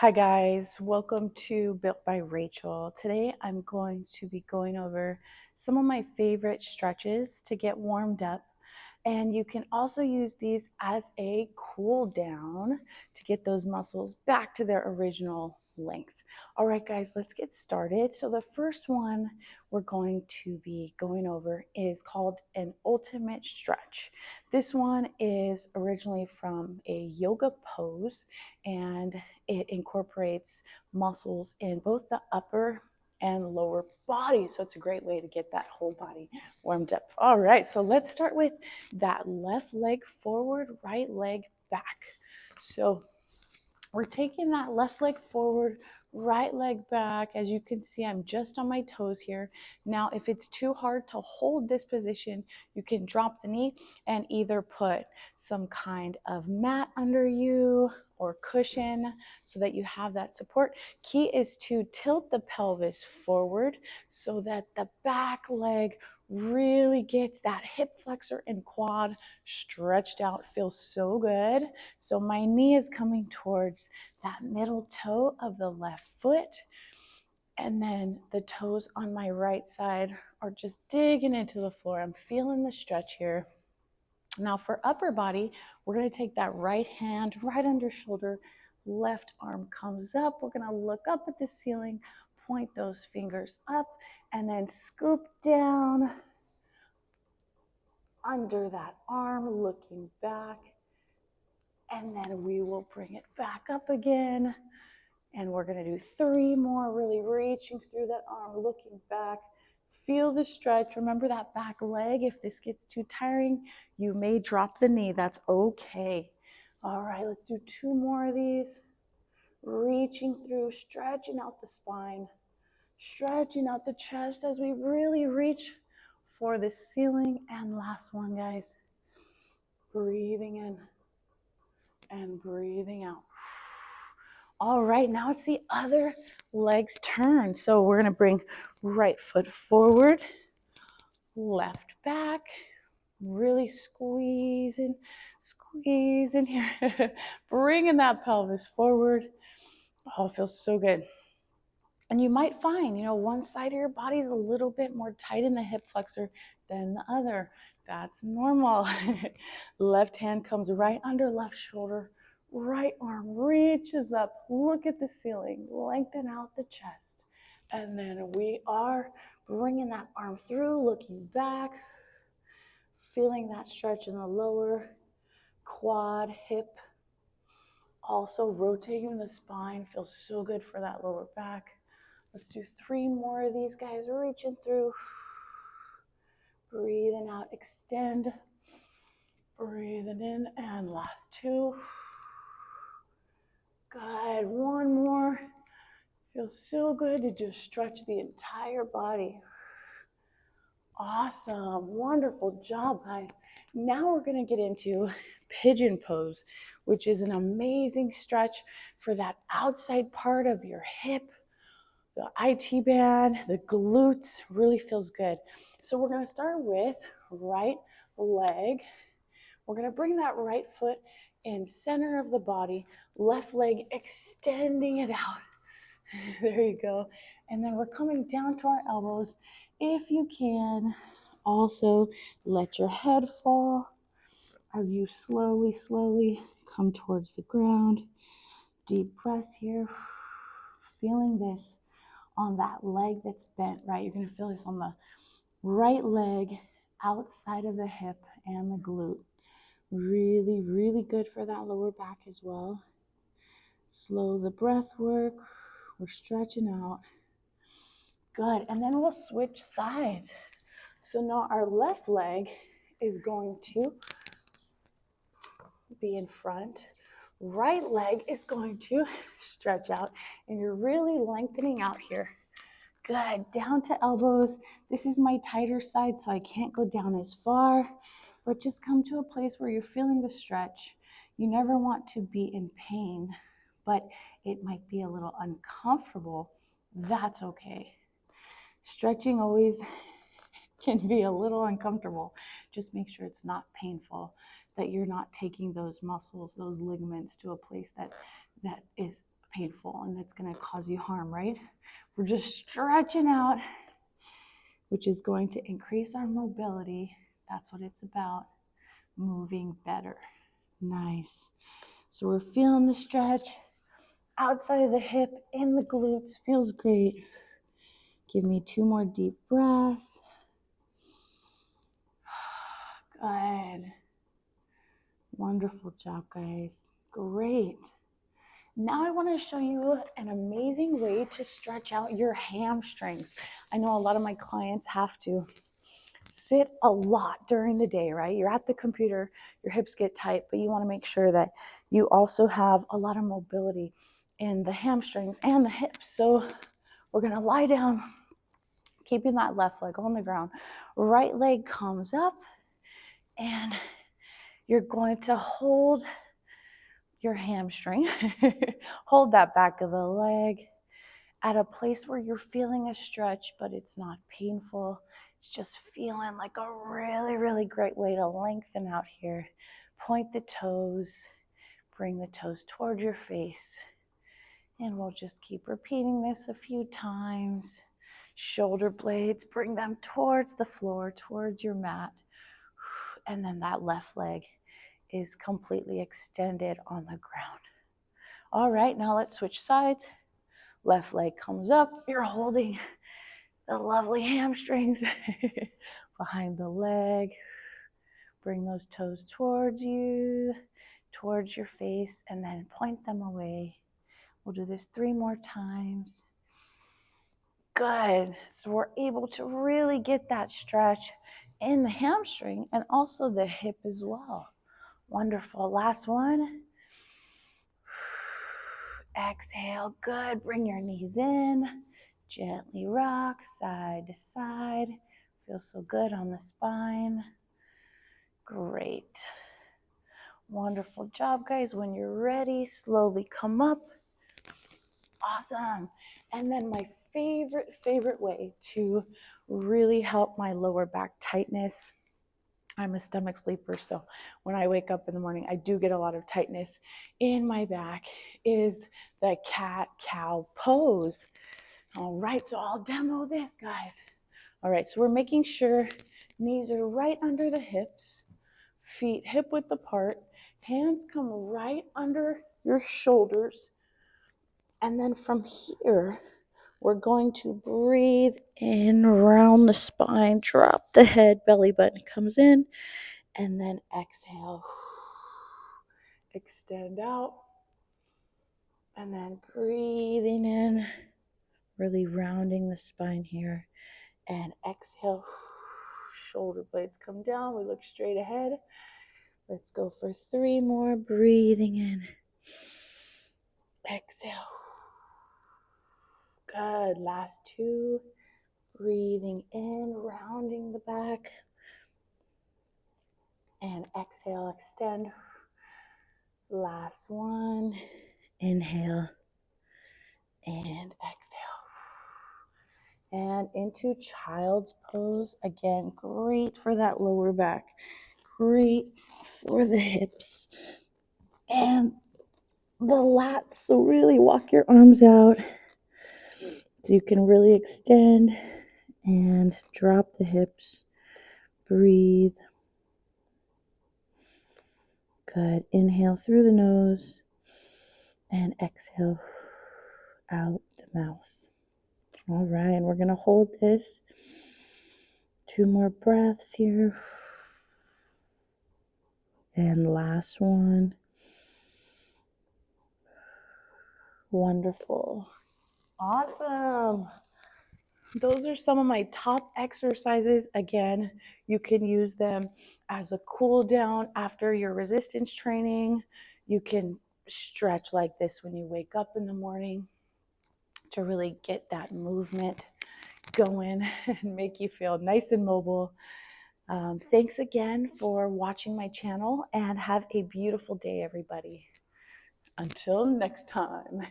Hi guys, welcome to Built by Rachel. Today I'm going to be going over some of my favorite stretches to get warmed up, and you can also use these as a cool down to get those muscles back to their original length. All right guys, let's get started. So the first one we're going to be going over is called an ultimate stretch. This one is originally from a yoga pose, and it incorporates muscles in both the upper and lower body. So it's a great way to get that whole body warmed up. All right, so let's start with that left leg forward, right leg back. So we're taking that left leg forward, right leg back. As you can see, I'm just on my toes here. Now, if it's too hard to hold this position, you can drop the knee and either put some kind of mat under you or cushion so that you have that support. Key is to tilt the pelvis forward so that the back leg really gets that hip flexor and quad stretched out. Feels so good. So my knee is coming towards that middle toe of the left foot, and then the toes on my right side are just digging into the floor. I'm feeling the stretch here. Now for upper body, we're going to take that right hand right under shoulder, left arm comes up. We're going to look up at the ceiling, point those fingers up, and then scoop down under that arm, looking back. And then we will bring it back up again. And we're going to do 3 more, really reaching through that arm, looking back. Feel the stretch. Remember that back leg. If this gets too tiring, you may drop the knee. That's okay. All right, let's do 2 more of these. Reaching through, stretching out the spine, stretching out the chest as we really reach for the ceiling. And last one, guys. Breathing in and breathing out. All right, now it's the other leg's turn. So we're going to bring right foot forward, left back, really squeezing here, bringing that pelvis forward. Oh, it feels so good. And you might find, one side of your body is a little bit more tight in the hip flexor than the other. That's normal. Left hand comes right under left shoulder. Right arm reaches up. Look at the ceiling. Lengthen out the chest. And then we are bringing that arm through, looking back, feeling that stretch in the lower quad, hip. Also rotating the spine. Feels so good for that lower back. Let's do 3 more of these, guys. Reaching through. Breathing out, extend. Breathing in, and last 2. Good. 1 more. Feels so good to just stretch the entire body. Awesome. Wonderful job, guys. Now we're going to get into Pigeon Pose, which is an amazing stretch for that outside part of your hip. The IT band, the glutes, really feels good. So we're going to start with right leg. We're going to bring that right foot in center of the body, left leg extending it out. There you go. And then we're coming down to our elbows. If you can, also let your head fall as you slowly come towards the ground. Deep breaths here. Feeling this on that leg that's bent, right? You're going to feel this on the right leg outside of the hip and the glute. Really good for that lower back as well. Slow the breath work. We're stretching out. Good. And then we'll switch sides. So now our left leg is going to be in front. Right leg is going to stretch out, and you're really lengthening out here. Good. Down to elbows. This is my tighter side, so I can't go down as far, but just come to a place where you're feeling the stretch. You never want to be in pain, but it might be a little uncomfortable. That's okay. Stretching always can be a little uncomfortable. Just make sure it's not painful, that you're not taking those muscles, those ligaments to a place that is painful and it's going to cause you harm, right? We're just stretching out, which is going to increase our mobility. That's what it's about, moving better. Nice. So we're feeling the stretch outside of the hip, in the glutes. Feels great. Give me 2 more deep breaths. Good. Wonderful job, guys. Great. Now I want to show you an amazing way to stretch out your hamstrings. I know a lot of my clients have to sit a lot during the day, right? You're at the computer, your hips get tight, but you want to make sure that you also have a lot of mobility in the hamstrings and the hips. So we're going to lie down, keeping that left leg on the ground. Right leg comes up, and you're going to hold your hamstring, hold that back of the leg at a place where you're feeling a stretch, but it's not painful. It's just feeling like a really, really great way to lengthen out here. Point the toes, bring the toes toward your face, and we'll just keep repeating this a few times. Shoulder blades, bring them towards the floor, towards your mat, and then that left leg is completely extended on the ground. All right, now let's switch sides. Left leg comes up. You're holding the lovely hamstrings behind the leg. Bring those toes towards you, towards your face, and then point them away. We'll do this 3 more times. Good. So we're able to really get that stretch in the hamstring and also the hip as well. Wonderful. Last one. Exhale. Good. Bring your knees in. Gently rock side to side. Feels so good on the spine. Great. Wonderful job, guys. When you're ready, slowly come up. Awesome. And then my favorite way to really help my lower back tightness. I'm a stomach sleeper, so when I wake up in the morning, I do get a lot of tightness in my back, is the cat-cow pose. All right, so I'll demo this, guys. All right, so we're making sure knees are right under the hips, feet hip-width apart, hands come right under your shoulders, and then from here, we're going to breathe in around the spine, drop the head, belly button comes in, and then exhale. Extend out, and then breathing in, really rounding the spine here, and exhale. Shoulder blades come down, we look straight ahead. Let's go for 3 more, breathing in. Exhale. Good, last 2. Breathing in, rounding the back. And exhale, extend. Last one. Inhale. And exhale. And into child's pose. Again, great for that lower back. Great for the hips. And the lats. So really walk your arms out so you can really extend and drop the hips. Breathe. Good. Inhale through the nose and exhale out the mouth. All right, and we're going to hold this. 2 more breaths here. And last one. Wonderful. Awesome. Those are some of my top exercises. Again, you can use them as a cool down after your resistance training. You can stretch like this when you wake up in the morning to really get that movement going and make you feel nice and mobile. Thanks again for watching my channel, and have a beautiful day, everybody. Until next time.